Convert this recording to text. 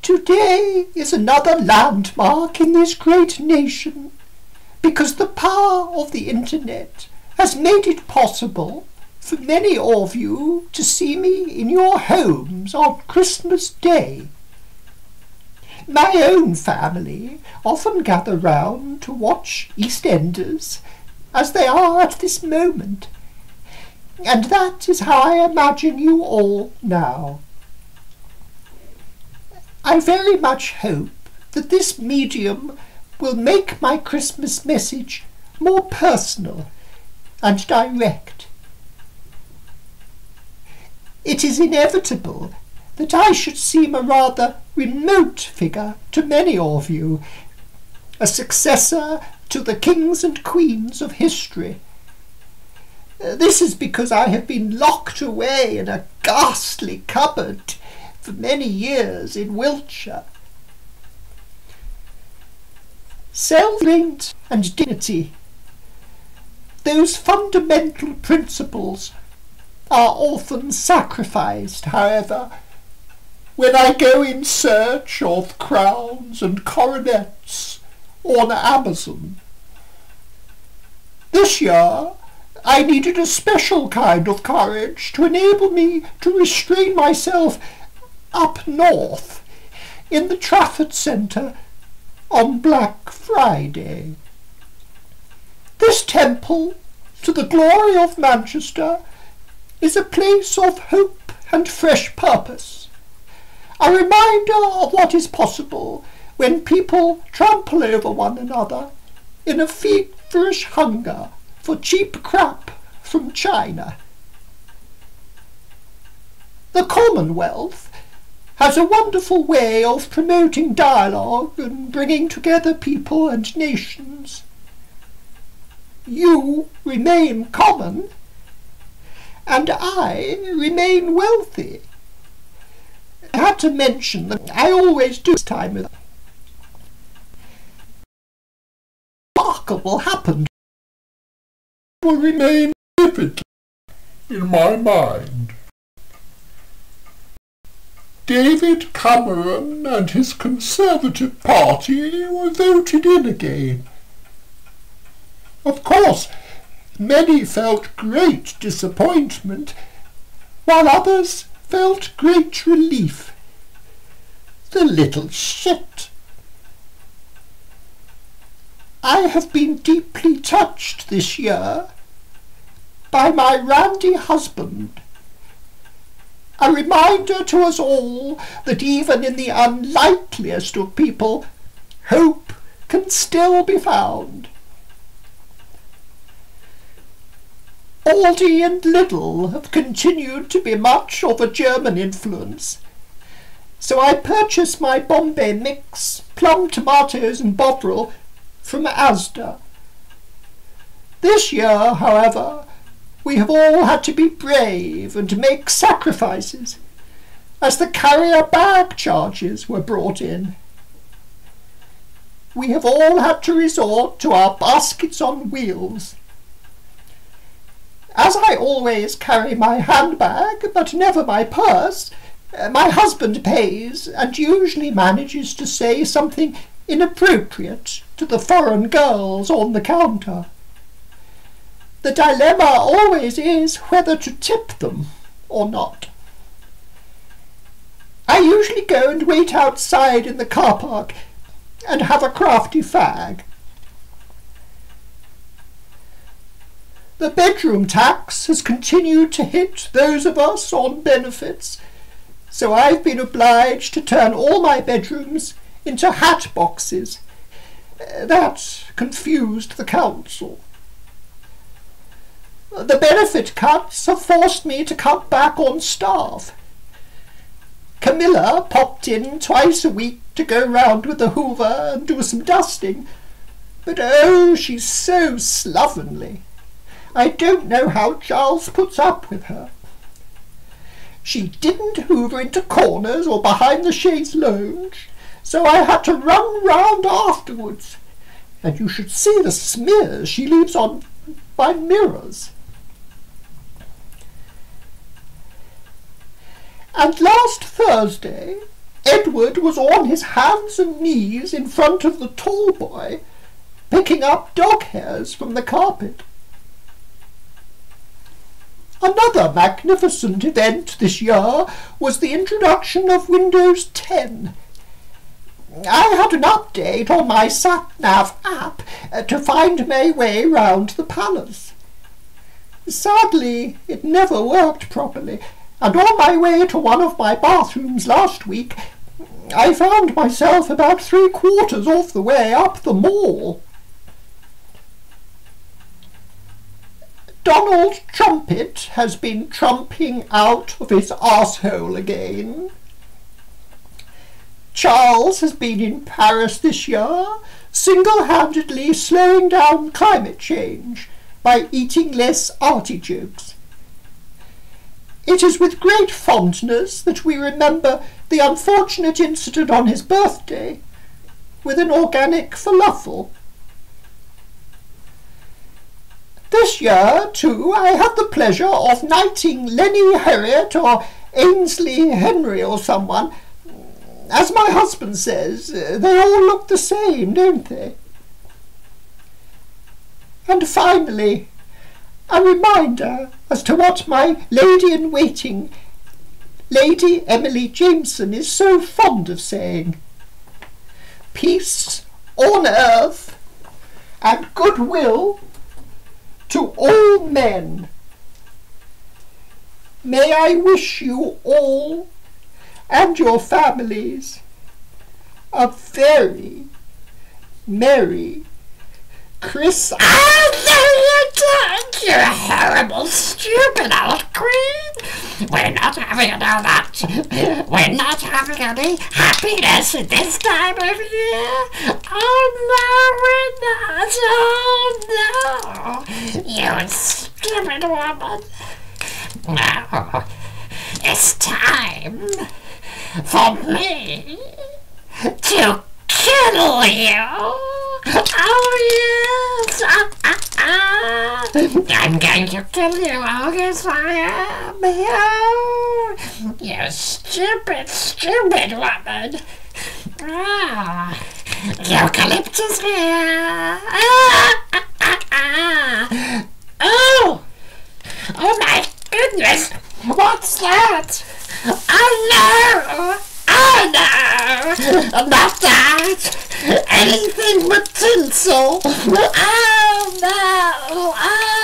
Today is another landmark in this great nation, because the power of the internet has made it possible for many of you to see me in your homes on Christmas Day. My own family often gather round to watch EastEnders, as they are at this moment, and that is how I imagine you all now. I very much hope that this medium will make my Christmas message more personal and direct. It is inevitable that I should seem a rather remote figure to many of you, a successor to the kings and queens of history. This is because I have been locked away in a ghastly cupboard for many years in Wiltshire. Self-linked and dignity, those fundamental principles, are often sacrificed, however, when I go in search of crowns and coronets on Amazon. This year I needed a special kind of courage to enable me to restrain myself up north in the Trafford Centre on Black Friday. This temple to the glory of Manchester is a place of hope and fresh purpose, a reminder of what is possible when people trample over one another in a feverish hunger for cheap crap from China. The Commonwealth has a wonderful way of promoting dialogue and bringing together people and nations. You remain common, and I remain wealthy. I had to mention that I always do this time with remarkable happened will remain vividly in my mind. David Cameron and his Conservative Party were voted in again. Of course, many felt great disappointment, while others felt great relief. The little shit! I have been deeply touched this year by my randy husband, a reminder to us all that even in the unlikeliest of people, hope can still be found. Aldi and Lidl have continued to be much of a German influence, so I purchased my Bombay mix, plum, tomatoes and Bovril from Asda. This year, however, we have all had to be brave and make sacrifices, as the carrier bag charges were brought in. We have all had to resort to our baskets on wheels. As I always carry my handbag, but never my purse, my husband pays and usually manages to say something inappropriate to the foreign girls on the counter. The dilemma always is whether to tip them or not. I usually go and wait outside in the car park and have a crafty fag. The bedroom tax has continued to hit those of us on benefits, so I've been obliged to turn all my bedrooms into hat boxes. That confused the council. The benefit cuts have forced me to cut back on staff. Camilla popped in twice a week to go round with the hoover and do some dusting, but oh, she's so slovenly. I don't know how Charles puts up with her. She didn't hoover into corners or behind the chaise lounge, so I had to run round afterwards, and you should see the smears she leaves on my mirrors. And last Thursday, Edward was on his hands and knees in front of the tall boy, picking up dog hairs from the carpet. Another magnificent event this year was the introduction of Windows 10. I had an update on my sat-nav app to find my way round the palace. Sadly, it never worked properly, and on my way to one of my bathrooms last week, I found myself about 3/4 of the way up the mall. Donald Trumpet has been trumping out of his arsehole again. Charles has been in Paris this year, single-handedly slowing down climate change by eating less artichokes. It is with great fondness that we remember the unfortunate incident on his birthday with an organic falafel. This year, too, I had the pleasure of knighting Lenny Harriet or Ainsley Henry or someone. As my husband says, they all look the same, don't they? And finally, a reminder as to what my lady-in-waiting, Lady Emily Jameson, is so fond of saying. Peace on earth and goodwill to all men. May I wish you all and your families a very merry Christmas. You horrible, stupid old queen! We're not having any of that. We're not having any happiness at this time of year. Oh no, we're not. Oh no, you stupid woman. Now, it's time for me to kill you. Oh yes! I'm going to kill you. Oh yes, I am. Oh, you stupid, stupid woman. Ah, eucalyptus here. Oh, oh my goodness! What's that? Oh no! Oh no! Not that! Anything but tinsel! Oh no! Oh!